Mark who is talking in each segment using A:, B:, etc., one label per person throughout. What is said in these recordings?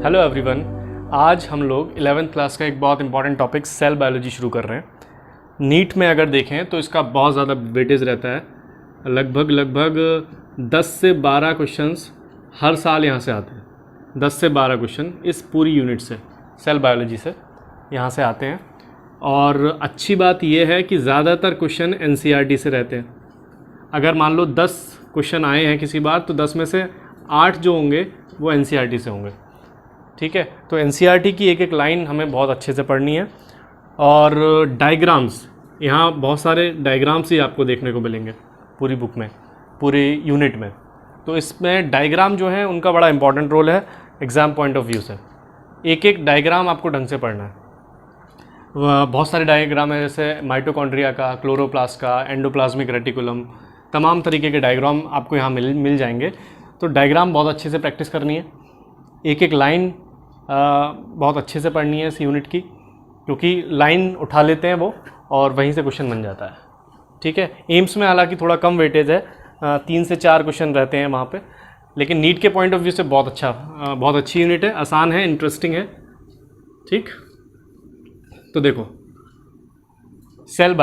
A: Hello everyone. आज हम लोग 11th क्लास का एक बहुत इंपॉर्टेंट टॉपिक सेल बायोलॉजी शुरू कर रहे हैं। नीट में अगर देखें तो इसका बहुत ज़्यादा वेटेज रहता है। लगभग 10 से 12 क्वेश्चंस हर साल यहाँ से आते हैं। 10 से 12 क्वेश्चन इस पूरी यूनिट से, सेल बायोलॉजी से यहाँ से आते हैं। और अच्छी बात यह है कि ज़्यादातर क्वेश्चन एनसीईआरटी से रहते हैं। अगर मान लो 10 क्वेश्चन आए हैं किसी बार, तो 10 में से 8 जो होंगे वो एनसीईआरटी से होंगे। ठीक है, तो एनसीईआरटी की एक एक लाइन हमें बहुत अच्छे से पढ़नी है। और डायग्राम्स, यहाँ बहुत सारे डायग्राम्स ही आपको देखने को मिलेंगे पूरी बुक में, पूरी यूनिट में। तो इसमें डायग्राम जो है उनका बड़ा इंपॉर्टेंट रोल है एग्ज़ाम पॉइंट ऑफ व्यू से। एक एक डायग्राम आपको ढंग से पढ़ना है। बहुत सारे डायग्राम है, जैसे माइटोकॉन्ड्रिया का, क्लोरोप्लास्ट का, एंडोप्लाज्मिक रेटिकुलम, तमाम तरीके के डायग्राम आपको यहाँ मिल जाएंगे। तो डायग्राम बहुत अच्छे से प्रैक्टिस करनी है। एक एक लाइन बहुत अच्छे से पढ़नी है इस यूनिट की, क्योंकि लाइन उठा लेते हैं वो और वहीं से क्वेश्चन बन जाता है। ठीक है, एम्स में हालांकि थोड़ा कम वेटेज है, 3 से 4 क्वेश्चन रहते हैं वहाँ पे, लेकिन नीट के पॉइंट ऑफ व्यू से बहुत अच्छी यूनिट है, आसान है, इंटरेस्टिंग है। ठीक, तो देखो, सेल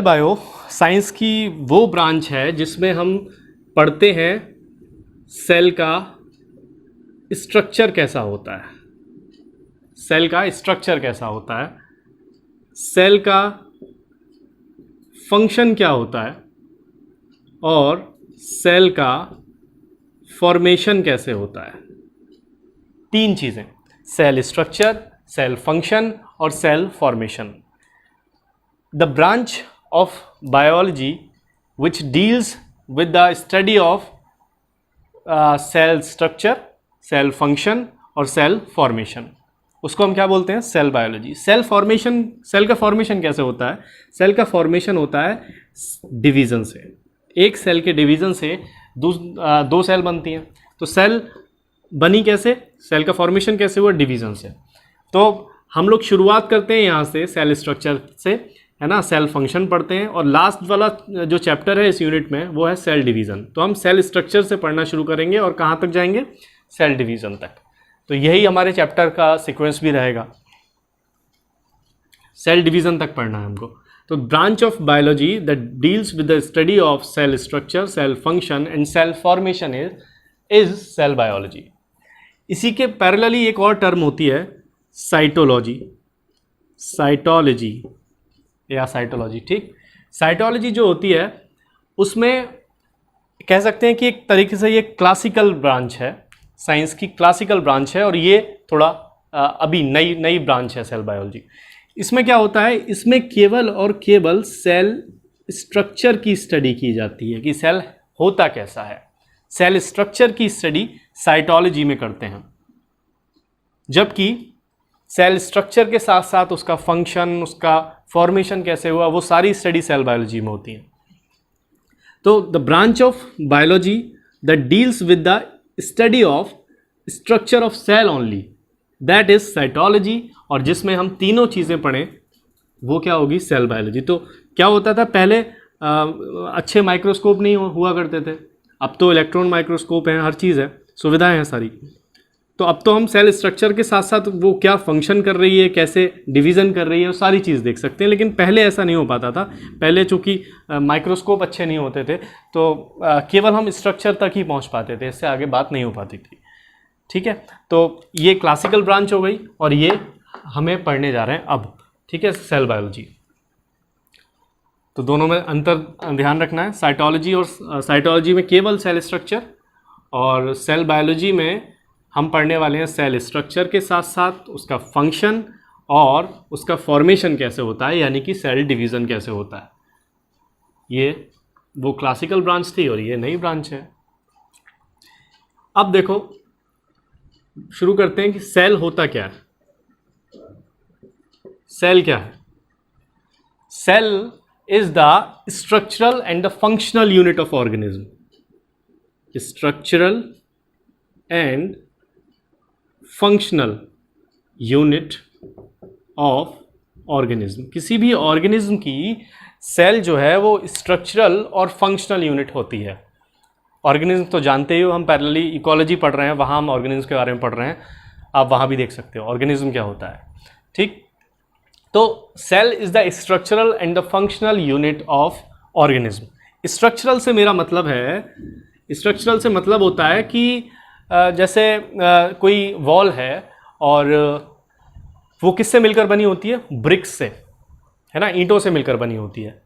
A: बायो साइंस की वो ब्रांच है जिसमें हम पढ़ते हैं सेल का स्ट्रक्चर कैसा होता है। सेल का स्ट्रक्चर कैसा होता है, सेल का फंक्शन क्या होता है, और सेल का फॉर्मेशन कैसे होता है। 3 चीज़ें, सेल स्ट्रक्चर, सेल फंक्शन और cell formation. The branch of biology which deals with the study of cell structure, cell function और सेल फॉर्मेशन, उसको हम क्या बोलते हैं, cell biology. Cell formation, cell का फॉर्मेशन कैसे होता है? सेल का फॉर्मेशन होता है डिवीज़न से। एक सेल के डिवीज़न से दो सेल बनती हैं। तो सेल बनी कैसे, सेल का फॉर्मेशन कैसे हुआ? डिवीज़न से। तो हम लोग शुरुआत करते हैं यहाँ से, सेल स्ट्रक्चर से, है ना, सेल फंक्शन पढ़ते हैं, और लास्ट वाला जो चैप्टर है इस यूनिट में वो है सेल डिवीज़न। तो हम सेल स्ट्रक्चर से पढ़ना शुरू करेंगे और कहाँ तक जाएंगे? सेल डिवीज़न तक। तो यही हमारे चैप्टर का सीक्वेंस भी रहेगा, सेल डिवीज़न तक पढ़ना है हमको। तो branch of biology that deals with the study of cell structure, cell function and cell formation is cell biology. इसी के पैरेलली एक और टर्म होती है साइटोलॉजी या साइटोलॉजी। ठीक, साइटोलॉजी जो होती है उसमें कह सकते हैं कि एक तरीके से ये क्लासिकल ब्रांच है, साइंस की क्लासिकल ब्रांच है, और ये थोड़ा अभी नई ब्रांच है सेल बायोलॉजी। इसमें क्या होता है, इसमें केवल और केवल सेल स्ट्रक्चर की स्टडी की जाती है कि सेल होता कैसा है। सेल स्ट्रक्चर की स्टडी साइटोलॉजी में करते हैं, जबकि सेल स्ट्रक्चर के साथ साथ उसका फंक्शन, उसका फॉर्मेशन कैसे हुआ, वो सारी स्टडी सेल बायोलॉजी में होती है। तो the branch of biology that deals with the study of structure of cell only, that is cytology. और जिसमें हम तीनों चीज़ें पढ़ें वो क्या होगी? Cell biology. तो क्या होता था पहले, अच्छे माइक्रोस्कोप नहीं हुआ करते थे, अब तो इलेक्ट्रॉन माइक्रोस्कोप है, हर चीज़ है, सुविधाएं हैं सारी। तो अब तो हम सेल स्ट्रक्चर के साथ साथ वो क्या फंक्शन कर रही है, कैसे डिवीज़न कर रही है, वो सारी चीज़ देख सकते हैं। लेकिन पहले ऐसा नहीं हो पाता था। पहले चूँकि माइक्रोस्कोप अच्छे नहीं होते थे, तो केवल हम स्ट्रक्चर तक ही पहुंच पाते थे, इससे आगे बात नहीं हो पाती थी। ठीक है, तो ये क्लासिकल ब्रांच हो गई, और ये हमें पढ़ने जा रहे हैं अब। ठीक है, सेल बायोलॉजी। तो दोनों में अंतर ध्यान रखना है। साइटोलॉजी और साइटोलॉजी में केवल सेल स्ट्रक्चर, और सेल बायोलॉजी में हम पढ़ने वाले हैं सेल स्ट्रक्चर के साथ साथ उसका फंक्शन और उसका फॉर्मेशन कैसे होता है, यानी कि सेल डिवीज़न कैसे होता है। ये वो क्लासिकल ब्रांच थी और ये नई ब्रांच है। अब देखो, शुरू करते हैं कि सेल होता क्या है। सेल क्या है? Cell is the structural and the functional unit of organism. Structural and functional unit of organism. किसी भी ऑर्गेनिज्म की सेल जो है वो स्ट्रक्चरल और फंक्शनल यूनिट होती है। ऑर्गेनिज्म तो जानते ही हो, हम पैरेलली इकोलॉजी पढ़ रहे हैं, वहाँ हम ऑर्गेनिज्म के बारे में पढ़ रहे हैं, आप वहाँ भी देख सकते हो ऑर्गेनिज्म क्या होता है। ठीक, तो cell is the structural and the functional unit of organism. Structural से मेरा मतलब है, स्ट्रक्चरल से मतलब होता है कि जैसे कोई वॉल है और वो किससे मिलकर बनी होती है, ब्रिक्स से, है ना, ईंटों से मिलकर बनी होती है।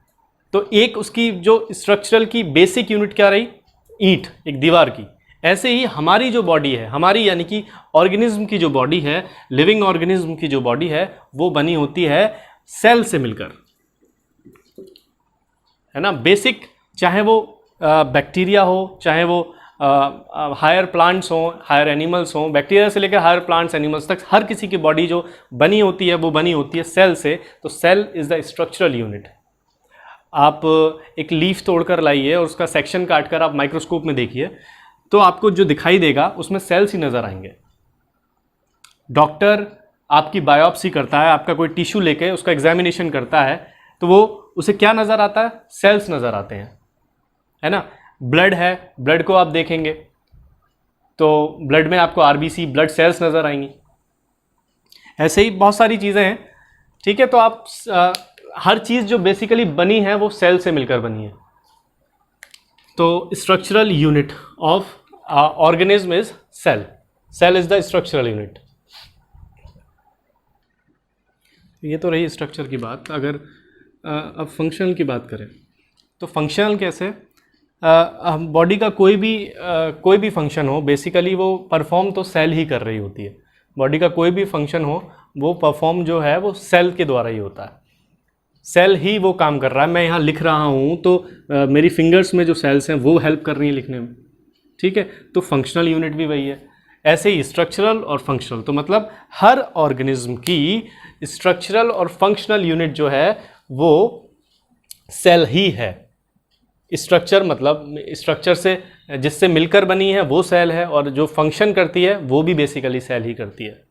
A: तो एक उसकी जो स्ट्रक्चरल की बेसिक यूनिट क्या रही, ईंट, एक दीवार की। ऐसे ही हमारी जो बॉडी है, हमारी यानी कि ऑर्गेनिज्म की जो बॉडी है, लिविंग ऑर्गेनिज्म की जो बॉडी है, वो बनी होती है सेल से मिलकर, है ना। बेसिक, चाहे वो बैक्टीरिया हो, चाहे वो हायर प्लांट्स हों, हायर एनिमल्स हों, बैक्टीरिया से लेकर हायर प्लांट्स एनिमल्स तक हर किसी की बॉडी जो बनी होती है वो बनी होती है सेल से। तो cell is the structural unit. आप एक लीफ तोड़कर लाइए और उसका सेक्शन काटकर आप माइक्रोस्कोप में देखिए तो आपको जो दिखाई देगा उसमें सेल्स ही नज़र आएंगे। डॉक्टर आपकी बायोप्सी करता है, आपका कोई टिश्यू लेके उसका एग्जामिनेशन करता है, तो वो उसे क्या नज़र आता है, सेल्स नज़र आते हैं, है ना। ब्लड है, ब्लड को आप देखेंगे तो ब्लड में आपको आरबीसी, ब्लड सेल्स नज़र आएंगी। ऐसे ही बहुत सारी चीज़ें हैं, ठीक है। तो आप हर चीज़ जो बेसिकली बनी है वो सेल से मिलकर बनी है। तो structural unit of organism is cell, cell is the structural unit. ये तो रही स्ट्रक्चर की बात। अगर अब फंक्शनल की बात करें तो फंक्शनल कैसे, बॉडी का कोई भी फंक्शन हो, बेसिकली वो परफॉर्म तो सेल ही कर रही होती है। बॉडी का कोई भी फंक्शन हो वो परफॉर्म जो है वो सेल के द्वारा ही होता है, सेल ही वो काम कर रहा है। मैं यहाँ लिख रहा हूँ तो मेरी फिंगर्स में जो सेल्स हैं वो हेल्प कर रही हैं लिखने में, ठीक है। तो फंक्शनल यूनिट भी वही है। ऐसे ही स्ट्रक्चरल और फंक्शनल, तो मतलब हर ऑर्गेनिज्म की स्ट्रक्चरल और फंक्शनल यूनिट जो है वो सेल ही है। स्ट्रक्चर मतलब स्ट्रक्चर से जिससे मिलकर बनी है वो सेल है, और जो फंक्शन करती है वो भी बेसिकली सेल ही करती है।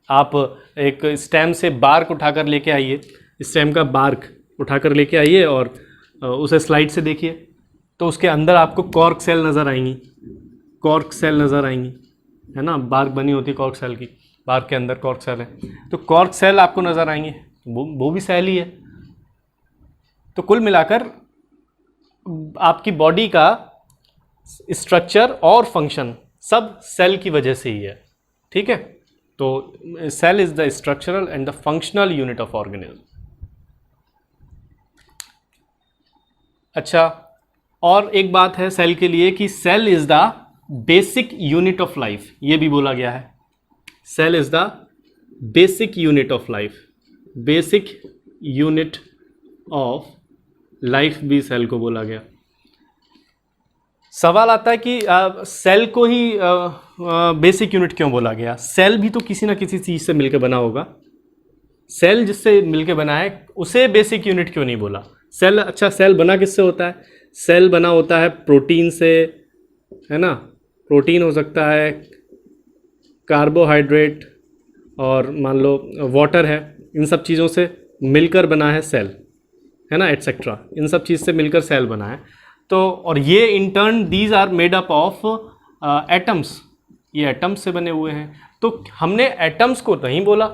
A: आप एक स्टेम से बार्क उठाकर लेके आइए, स्टेम का बार्क उठाकर लेके आइए और उसे स्लाइड से देखिए तो उसके अंदर आपको कॉर्क सेल नज़र आएंगी, कॉर्क सेल नज़र आएंगी, है ना। बार्क बनी होती है कॉर्क सेल की, बार्क के अंदर कॉर्क सेल है, तो कॉर्क सेल आपको नज़र आएंगे, वो भी सेल ही है। तो कुल मिलाकर आपकी बॉडी का स्ट्रक्चर और फंक्शन सब सेल की वजह से ही है, ठीक है। तो cell is the structural and the functional unit of organism. अच्छा, और एक बात है सेल के लिए कि cell is the basic unit of life, ये भी बोला गया है। Cell is the basic unit of life, basic unit of life भी सेल को बोला गया। सवाल आता है कि सेल को ही बेसिक यूनिट क्यों बोला गया। सेल भी तो किसी ना किसी चीज़ से मिलकर बना होगा, सेल जिससे मिलकर बना है उसे बेसिक यूनिट क्यों नहीं बोला। सेल, अच्छा सेल बना किससे होता है, सेल बना होता है प्रोटीन से, है ना। प्रोटीन हो सकता है, कार्बोहाइड्रेट, और मान लो वाटर है, इन सब चीज़ों से मिलकर बना है सेल, है ना, एटसेट्रा। इन सब चीज़ से मिलकर सेल बना है। तो और ये in turn these are made up of atoms, ये एटम्स से बने हुए हैं। तो हमने एटम्स को नहीं बोला,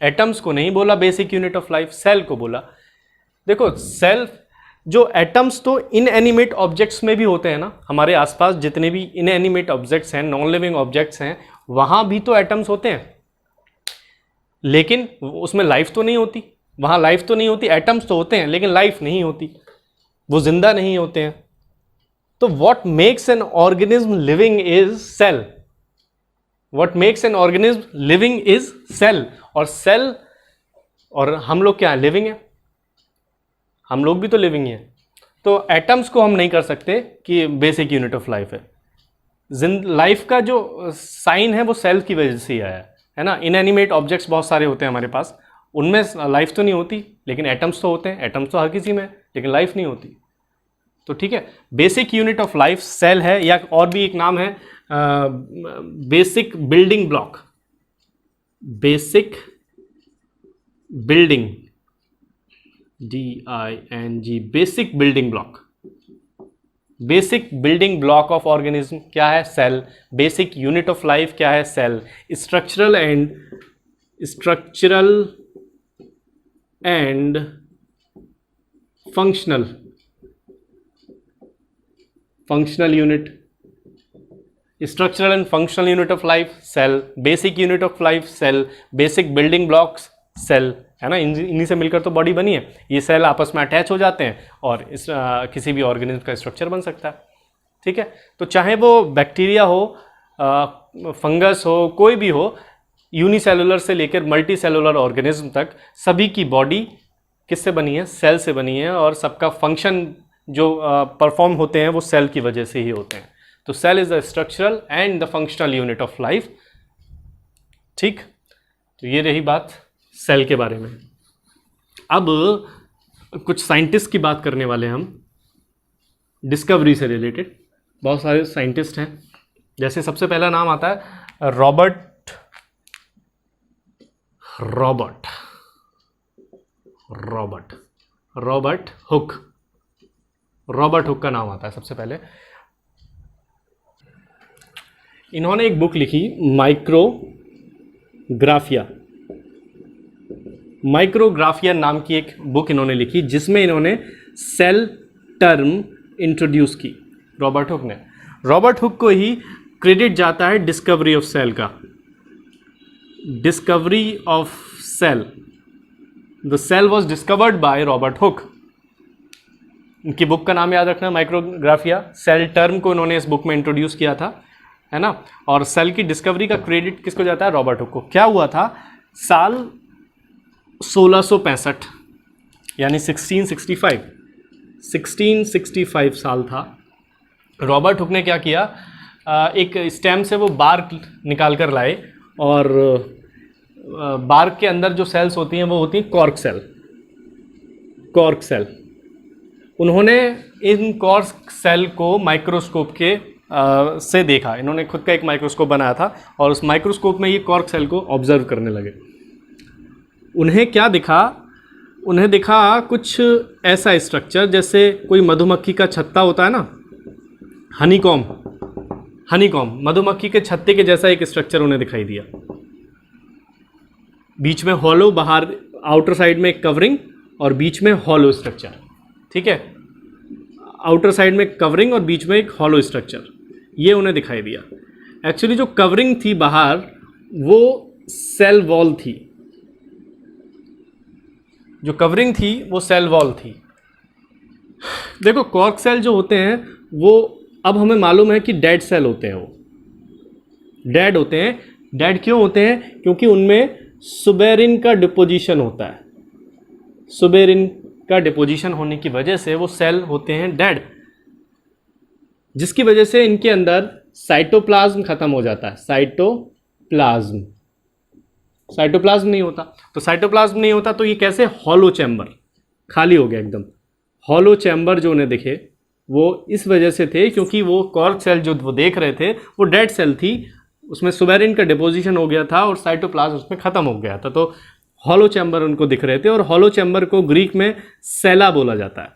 A: एटम्स को नहीं बोला basic unit of life, cell को बोला। देखो सेल, जो एटम्स तो इनएनिमेट ऑब्जेक्ट्स में भी होते हैं ना, हमारे आसपास जितने भी इनएनिमेट ऑब्जेक्ट्स हैं, नॉन लिविंग ऑब्जेक्ट्स हैं, वहाँ भी तो एटम्स होते हैं, लेकिन उसमें लाइफ तो नहीं होती, वहाँ लाइफ तो नहीं होती। एटम्स तो होते हैं लेकिन लाइफ नहीं होती, वो जिंदा नहीं होते हैं। तो what makes an organism living is cell, what makes an organism living is cell. और सेल, और हम लोग क्या है, लिविंग है, हम लोग भी तो लिविंग है। तो एटम्स को हम नहीं कर सकते कि बेसिक यूनिट ऑफ लाइफ है। लाइफ का जो साइन है वो सेल की वजह से ही आया है ना। इनएनिमेट ऑब्जेक्ट्स बहुत सारे होते हैं हमारे पास, उनमें लाइफ तो नहीं होती, लेकिन एटम्स तो होते हैं। एटम्स तो हर किसी में, लेकिन लाइफ नहीं होती। तो ठीक है, basic unit of life cell है, या और भी एक नाम है basic building block, basic building, DING, basic building block, basic building block of organism क्या है? Cell. Basic unit of life क्या है? Cell. Structural and functional unit. Structural and functional unit of life cell, basic unit of life cell, basic building blocks cell, है ना। इन्हीं से मिलकर तो बॉडी बनी है। ये सेल आपस में अटैच हो जाते हैं और किसी भी ऑर्गेनिज्म का स्ट्रक्चर बन सकता है। ठीक है, तो चाहे वो बैक्टीरिया हो, फंगस हो, कोई भी हो, यूनिसेलुलर से लेकर मल्टी सेलुलर ऑर्गेनिज्म तक सभी की बॉडी किससे बनी है? सेल से बनी है, और सबका फंक्शन जो परफॉर्म होते हैं वो सेल की वजह से ही होते हैं। तो cell is the structural and the functional unit of life. ठीक, तो ये रही बात सेल के बारे में। अब कुछ साइंटिस्ट की बात करने वाले हैं हम, डिस्कवरी से रिलेटेड। बहुत सारे साइंटिस्ट हैं, जैसे सबसे पहला नाम आता है रॉबर्ट हुक। रॉबर्ट हुक का नाम आता है सबसे पहले। इन्होंने एक बुक लिखी माइक्रोग्राफिया नाम की एक बुक इन्होंने लिखी, जिसमें इन्होंने सेल टर्म इंट्रोड्यूस की, रॉबर्ट हुक को ही क्रेडिट जाता है डिस्कवरी ऑफ सेल का। Discovery of cell, the cell was discovered by Robert Hooke. इनकी बुक का नाम याद रखना, माइक्रोग्राफिया। सेल टर्म को इन्होंने इस बुक में इंट्रोड्यूस किया था, है ना। और सेल की डिस्कवरी का क्रेडिट किसको जाता है? रॉबर्ट हुक को। क्या हुआ था, साल 1665 यानी 1665 साल था। रॉबर्ट हुक ने क्या किया, एक स्टेम से वो बार्क निकाल कर लाए, और बार्क के अंदर जो सेल्स होती हैं वो होती हैं कॉर्क सेल। उन्होंने इन कॉर्क सेल को माइक्रोस्कोप के से देखा। इन्होंने खुद का एक माइक्रोस्कोप बनाया था, और उस माइक्रोस्कोप में ये कॉर्क सेल को ऑब्जर्व करने लगे। उन्हें क्या दिखा? उन्हें दिखा कुछ ऐसा स्ट्रक्चर जैसे कोई मधुमक्खी का छत्ता होता है ना, हनीकॉम, मधुमक्खी के छत्ते के जैसा एक स्ट्रक्चर उन्हें दिखाई दिया। बीच में हॉलो, बाहर आउटर साइड में एक कवरिंग और बीच में हॉलो स्ट्रक्चर। ठीक है, आउटर साइड में कवरिंग और बीच में एक हॉलो स्ट्रक्चर, ये उन्हें दिखाई दिया। एक्चुअली जो कवरिंग थी बाहर, वो सेल वॉल थी। जो कवरिंग थी वो सेल वॉल थी। देखो, कॉर्क सेल जो होते हैं वो अब हमें मालूम है कि डेड सेल होते हैं, वो डेड होते हैं। डेड क्यों होते हैं? क्योंकि उनमें सुबेरिन का डिपोजिशन होता है। सुबेरिन का डिपोजिशन होने की वजह से वो सेल होते हैं डेड, जिसकी वजह से इनके अंदर साइटोप्लाज्म खत्म हो जाता है। साइटोप्लाज्म नहीं होता। तो साइटोप्लाज्म नहीं होता तो ये कैसे? हॉलो चैम्बर, खाली हो गया एकदम। हॉलो चैम्बर जो उन्हें दिखे वो इस वजह से थे क्योंकि वो कॉर्क सेल जो वो देख रहे थे वो डेड सेल थी, उसमें सुबेरिन का डिपोजिशन हो गया था और साइटोप्लाज्म उसमें ख़त्म हो गया था। तो हॉलो चैम्बर उनको दिख रहे थे, और हॉलो चैम्बर को ग्रीक में सेला बोला जाता है।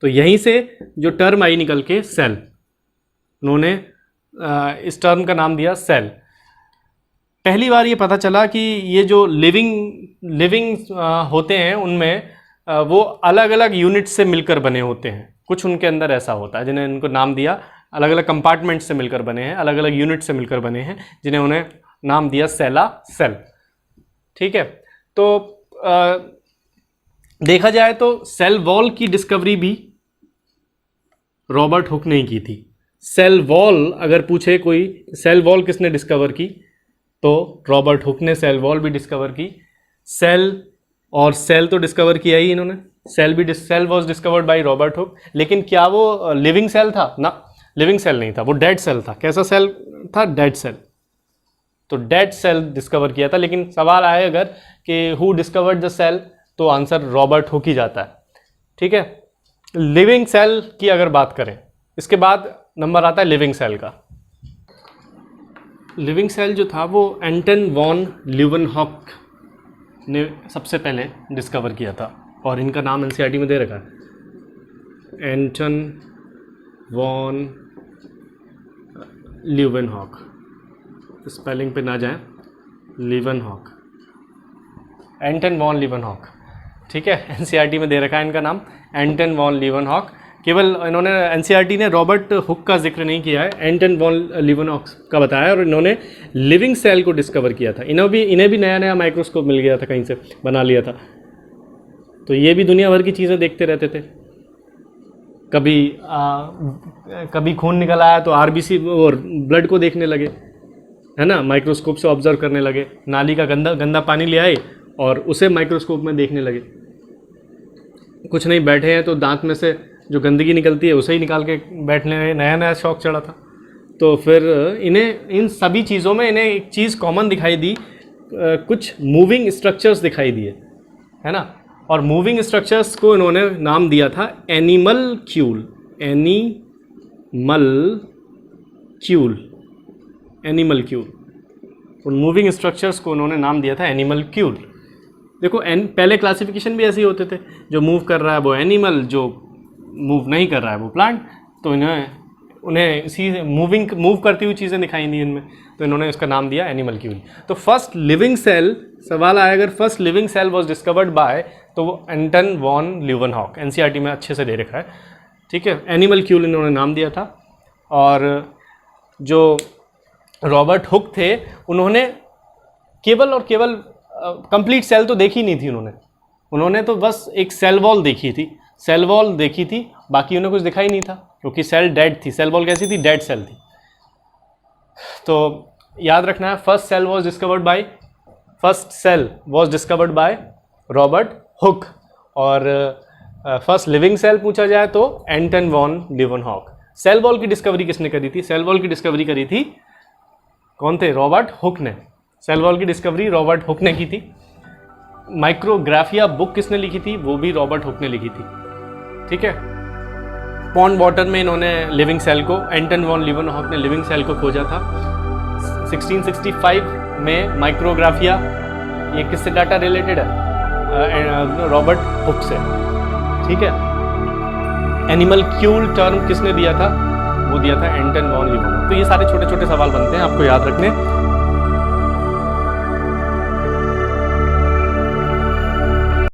A: तो यहीं से जो टर्म आई निकल के सेल, उन्होंने इस टर्म का नाम दिया सेल। पहली बार ये पता चला कि ये जो लिविंग होते हैं उनमें वो अलग अलग यूनिट से मिलकर बने होते हैं। कुछ उनके अंदर ऐसा होता है जिन्हें इनको नाम दिया, अलग अलग कंपार्टमेंट से मिलकर बने हैं, अलग अलग यूनिट से मिलकर बने हैं, जिन्हें उन्हें नाम दिया सेला, सेल। ठीक है, तो देखा जाए तो सेल वॉल की डिस्कवरी भी रॉबर्ट हुक ने की थी। सेल वॉल अगर पूछे कोई, सेल वॉल किसने डिस्कवर की, तो रॉबर्ट हुक ने सेल वॉल भी डिस्कवर की। सेल तो डिस्कवर किया ही इन्होंने। Cell was discovered by Robert Hooke. लेकिन क्या वो लिविंग सेल था? ना, लिविंग सेल नहीं था, वो डेड सेल था। कैसा सेल था? Dead cell. तो डेड सेल डिस्कवर किया था। लेकिन सवाल आए अगर कि हु डिस्कवर्ड द सेल, तो आंसर रॉबर्ट हुक ही जाता है। ठीक है, लिविंग सेल की अगर बात करें, इसके बाद नंबर आता है लिविंग सेल का। लिविंग सेल जो था वो एंटन वॉन ल्यूवेनहॉक ने सबसे पहले डिस्कवर किया था, और इनका नाम एनसीईआरटी में दे रखा है। एंटन वॉन ल्यूवेनहॉक, स्पेलिंग पे ना जाएं, लीवनहॉक, एंटन वॉन लीवनहॉक, ठीक है। एनसीईआरटी में दे रखा है इनका नाम एंटन वॉन लीवनहॉक। केवल इन्होंने एनसीईआरटी ने रॉबर्ट हुक का जिक्र नहीं किया है, एंटन वॉन लीवनहॉक का बताया, और इन्होंने लिविंग सेल को डिस्कवर किया था। इन्हें भी नया नया माइक्रोस्कोप मिल गया था, कहीं से बना लिया था। तो ये भी दुनिया भर की चीज़ें देखते रहते थे। कभी खून निकल आया तो आरबीसी और ब्लड को देखने लगे, है ना, माइक्रोस्कोप से ऑब्जर्व करने लगे। नाली का गंदा पानी ले आए और उसे माइक्रोस्कोप में देखने लगे। कुछ नहीं, बैठे हैं तो दांत में से जो गंदगी निकलती है उसे ही निकाल के बैठने में नया नया शौक चढ़ा था। तो फिर इन्हें इन सभी चीज़ों में इन्हें एक चीज़ कॉमन दिखाई दी, कुछ मूविंग स्ट्रक्चर्स दिखाई दिए, है ना। और मूविंग स्ट्रक्चर्स को इन्होंने नाम दिया था एनिमलक्यूल, एनिमलक्यूल। उन मूविंग स्ट्रक्चर्स को उन्होंने नाम दिया था एनिमलक्यूल। देखो पहले क्लासिफिकेशन भी ऐसे ही होते थे, जो मूव कर रहा है वो एनिमल, जो मूव नहीं कर रहा है वो प्लांट। तो उन्हें इसी मूव करती हुई चीज़ें दिखाई दी इनमें, तो इन्होंने इसका नाम दिया एनिमलक्यूल। तो फर्स्ट लिविंग सेल, सवाल आया अगर first living cell was discovered by, तो वो एंटन वॉन ल्यूवेनहॉक, एनसीईआरटी में अच्छे से दे रखा है, ठीक है। एनिमलक्यूल इन्होंने नाम दिया था। और जो रॉबर्ट हुक थे, उन्होंने केवल और केवल कंप्लीट सेल तो देखी नहीं थी उन्होंने तो बस एक सेल वॉल देखी थी, बाकी उन्हें कुछ दिखाई नहीं था, क्योंकि सेल डेड थी। सेल वॉल कैसी थी? डेड सेल थी। तो याद रखना है, first cell was discovered by Robert Hooke. और फर्स्ट लिविंग सेल पूछा जाए तो Anton von Leeuwenhoek. Cell wall की डिस्कवरी किसने करी थी? सेल वॉल की डिस्कवरी करी थी, कौन थे? रॉबर्ट हुक ने। सेल वॉल की डिस्कवरी रॉबर्ट हुक ने की थी। माइक्रोग्राफिया बुक किसने लिखी थी? वो भी रॉबर्ट हुक ने लिखी थी, ठीक है। पॉन्ड वाटर में इन्होंने लिविंग सेल को, एंटन वॉन लीवनहॉक ने लिविंग सेल को खोजा था। 1665 में माइक्रोग्राफिया, ये किससे डाटा रिलेटेड है? रॉबर्ट हुक से, ठीक है। एनिमलक्यूल टर्म किसने दिया था? वो दिया था एंटन वॉन लीवनहॉक। तो ये सारे छोटे छोटे सवाल बनते हैं, आपको याद रखने।